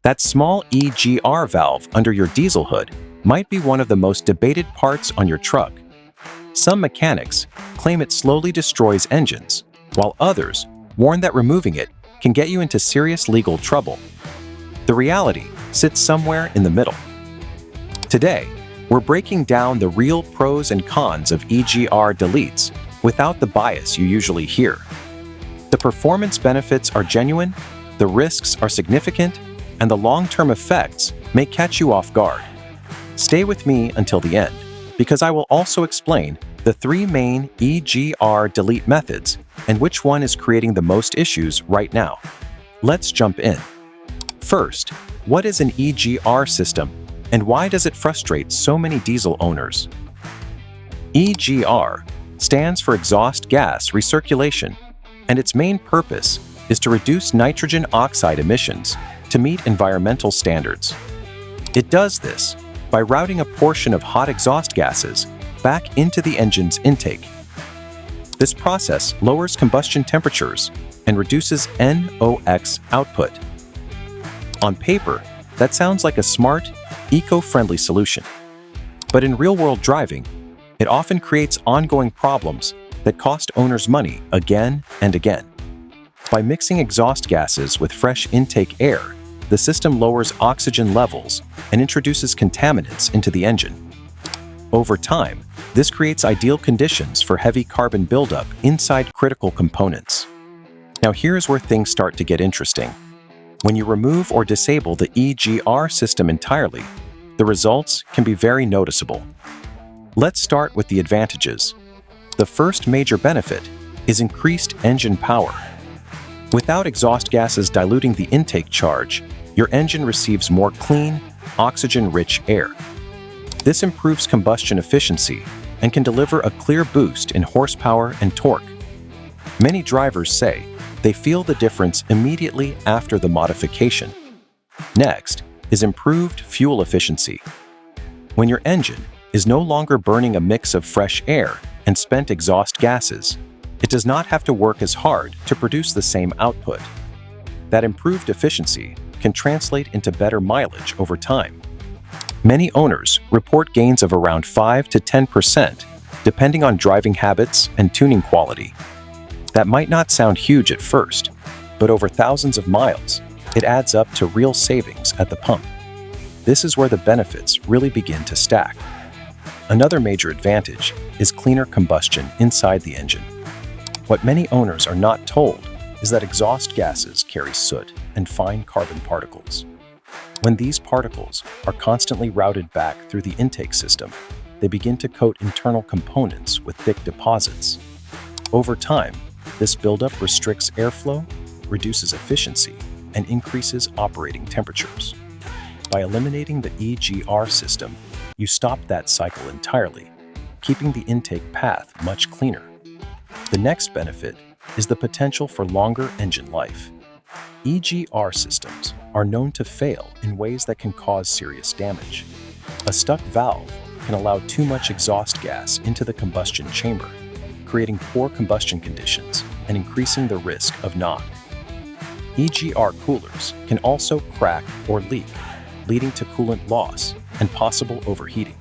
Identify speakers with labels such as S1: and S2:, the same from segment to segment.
S1: That small EGR valve under your diesel hood might be one of the most debated parts on your truck. Some mechanics claim it slowly destroys engines, while others warn that removing it can get you into serious legal trouble. The reality sits somewhere in the middle. Today, we're breaking down the real pros and cons of EGR deletes without the bias you usually hear. The performance benefits are genuine, the risks are significant, and the long-term effects may catch you off guard. Stay with me until the end, because I will also explain the three main EGR delete methods and which one is creating the most issues right now. Let's jump in. First, what is an EGR system and why does it frustrate so many diesel owners? EGR stands for exhaust gas recirculation, and its main purpose is to reduce nitrogen oxide emissions to meet environmental standards. It does this by routing a portion of hot exhaust gases back into the engine's intake. This process lowers combustion temperatures and reduces NOx output. On paper, that sounds like a smart, eco-friendly solution. But in real-world driving, it often creates ongoing problems that cost owners money again and again. By mixing exhaust gases with fresh intake air, the system lowers oxygen levels and introduces contaminants into the engine. Over time, this creates ideal conditions for heavy carbon buildup inside critical components. Now here's where things start to get interesting. When you remove or disable the EGR system entirely, the results can be very noticeable. Let's start with the advantages. The first major benefit is increased engine power. Without exhaust gases diluting the intake charge, your engine receives more clean, oxygen-rich air. This improves combustion efficiency and can deliver a clear boost in horsepower and torque. Many drivers say they feel the difference immediately after the modification. Next is improved fuel efficiency. When your engine is no longer burning a mix of fresh air and spent exhaust gases, it does not have to work as hard to produce the same output. That improved efficiency can translate into better mileage over time. Many owners report gains of around 5 to 10%, depending on driving habits and tuning quality. That might not sound huge at first, but over thousands of miles, it adds up to real savings at the pump. This is where the benefits really begin to stack. Another major advantage is cleaner combustion inside the engine. What many owners are not told is that exhaust gases carry soot and fine carbon particles. When these particles are constantly routed back through the intake system, they begin to coat internal components with thick deposits. Over time, this buildup restricts airflow, reduces efficiency, and increases operating temperatures. By eliminating the EGR system, you stop that cycle entirely, keeping the intake path much cleaner. The next benefit is the potential for longer engine life. EGR systems are known to fail in ways that can cause serious damage. A stuck valve can allow too much exhaust gas into the combustion chamber, creating poor combustion conditions and increasing the risk of knock. EGR coolers can also crack or leak, leading to coolant loss and possible overheating.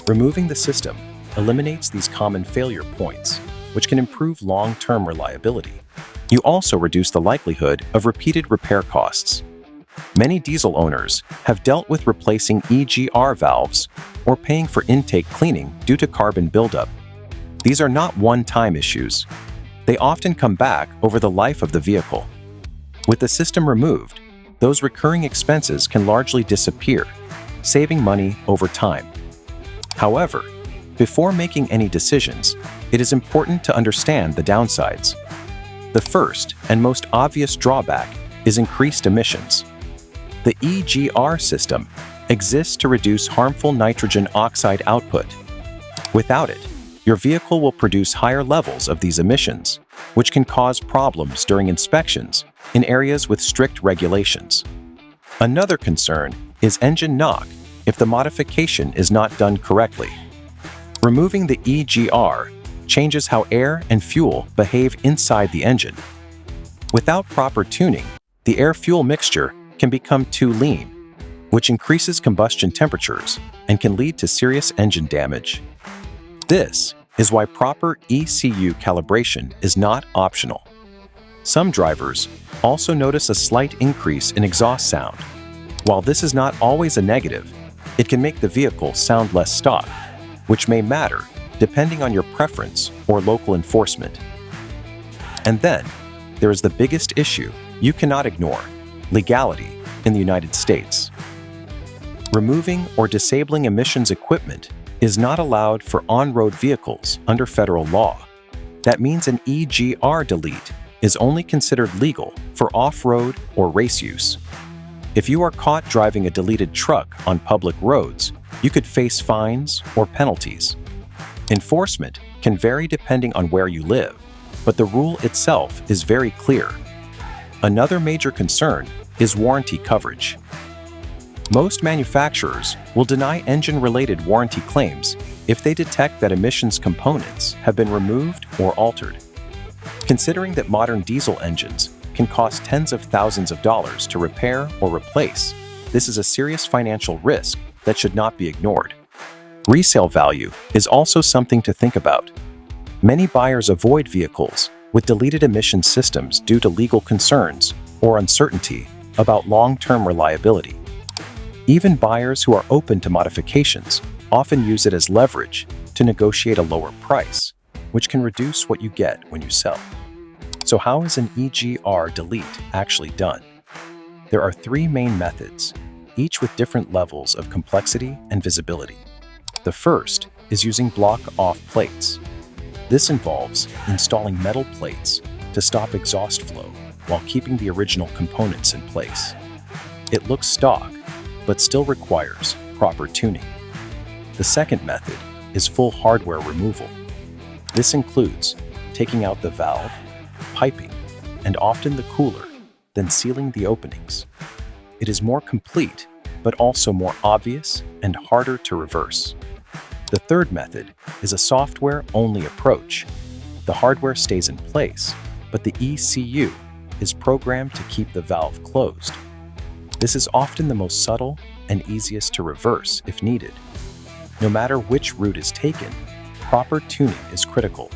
S1: Removing the system eliminates these common failure points, which can improve long-term reliability. You also reduce the likelihood of repeated repair costs. Many diesel owners have dealt with replacing EGR valves or paying for intake cleaning due to carbon buildup. These are not one-time issues. They often come back over the life of the vehicle. With the system removed, those recurring expenses can largely disappear, saving money over time. However, before making any decisions, it is important to understand the downsides. The first and most obvious drawback is increased emissions. The EGR system exists to reduce harmful nitrogen oxide output. Without it, your vehicle will produce higher levels of these emissions, which can cause problems during inspections in areas with strict regulations. Another concern is engine knock if the modification is not done correctly. Removing the EGR changes how air and fuel behave inside the engine. Without proper tuning, the air-fuel mixture can become too lean, which increases combustion temperatures and can lead to serious engine damage. This is why proper ECU calibration is not optional. Some drivers also notice a slight increase in exhaust sound. While this is not always a negative, it can make the vehicle sound less stock, which may matter depending on your preference or local enforcement. And then, there is the biggest issue you cannot ignore: legality in the United States. Removing or disabling emissions equipment is not allowed for on-road vehicles under federal law. That means an EGR delete is only considered legal for off-road or race use. If you are caught driving a deleted truck on public roads, you could face fines or penalties. Enforcement can vary depending on where you live, but the rule itself is very clear. Another major concern is warranty coverage. Most manufacturers will deny engine-related warranty claims if they detect that emissions components have been removed or altered. Considering that modern diesel engines can cost tens of thousands of dollars to repair or replace, this is a serious financial risk that should not be ignored. Resale value is also something to think about. Many buyers avoid vehicles with deleted emission systems due to legal concerns or uncertainty about long-term reliability. Even buyers who are open to modifications often use it as leverage to negotiate a lower price, which can reduce what you get when you sell. So how is an EGR delete actually done? There are three main methods, each with different levels of complexity and visibility. The first is using block-off plates. This involves installing metal plates to stop exhaust flow while keeping the original components in place. It looks stock, but still requires proper tuning. The second method is full hardware removal. This includes taking out the valve, piping, and often the cooler, then sealing the openings. It is more complete, but also more obvious and harder to reverse. The third method is a software-only approach. The hardware stays in place, but the ECU is programmed to keep the valve closed. This is often the most subtle and easiest to reverse if needed. No matter which route is taken, proper tuning is critical.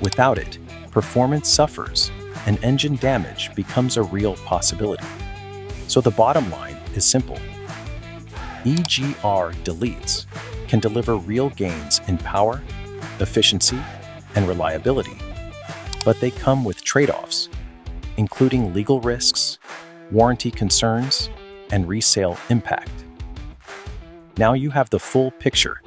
S1: Without it, performance suffers and engine damage becomes a real possibility. So the bottom line is simple. EGR deletes can deliver real gains in power, efficiency, and reliability, but they come with trade-offs, including legal risks, warranty concerns, and resale impact. Now you have the full picture.